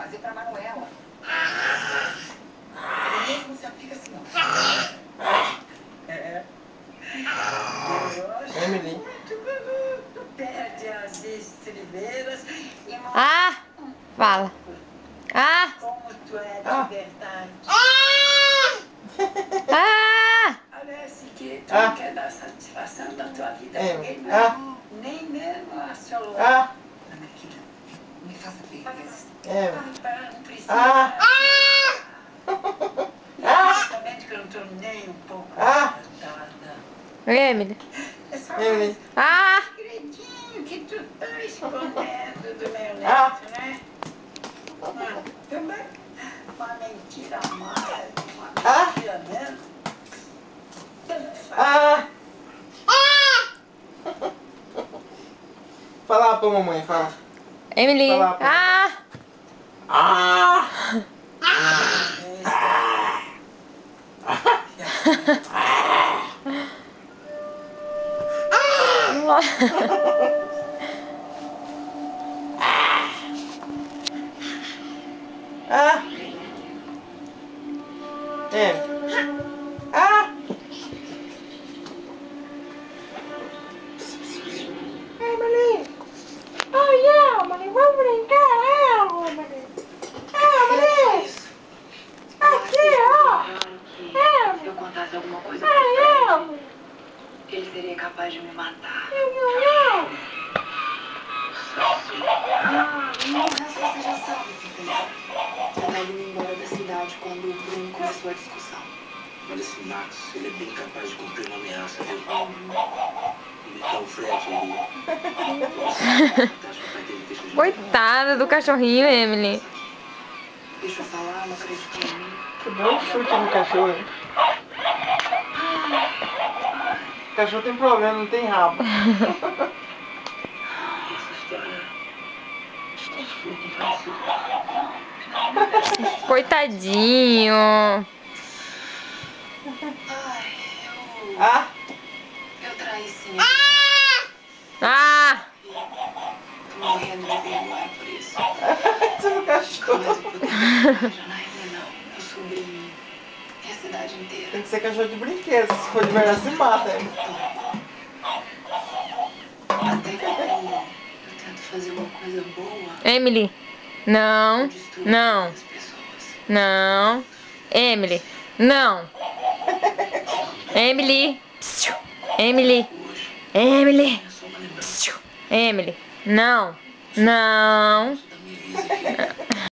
fazer pra Manuela. Ele mesmo já fica assim, ó. Emily. Muito bonito. Perde as estribeiras e mostra. Ah! Fala. Ah! Como tu é de verdade. Ah! Parece que tu não quer dar satisfação da tua vida a ninguém, não. Nem mesmo a sua louca. Ana filha, me faça feliz. Não precisa. Exatamente que eu não tô nem um pouco encantada. Emily. É só mais Ah! um segredinho que tu tá escondendo do meu neto, né? Também uma mentira a mais, uma mentira menos. Tanto faz. Fala pra mamãe, fala. Emily. Fala pra Emily! Oh, yeah, Emily, vamos brincar, Emily! Emily! Aqui, ó! Se eu contasse alguma coisa pra ele, ele seria capaz de me matar. O resto você já sabe, Cecília. Eu tava indo embora da cidade quando o Bruno começou a discussão. Mas esse Max, ele é bem capaz de cumprir uma ameaça, viu? Imitar o Fred, ele... Coitada do cachorrinho, Emily. Deixa eu falar, não acredito em mim. Tu deu um chute no cachorro, hein? O cachorro tem problema, não tem rabo. Essa história... Coitadinho. Eu traí sim. Ah! Tô morrendo de vergonha por isso. Você no cachorro. Mas o poder já não é não. O sobrinho. E a cidade inteira. Tem que ser cachorro de brinquedo, se for de verdade se mata, hein? Até que eu tento fazer uma coisa boa. Emily. Não. Eu destruo Não. as pessoas. Não. Emily. Não. Emily. Psiu. Emily. Emily. Psiu. Emily. Não. Não. Da minha vida.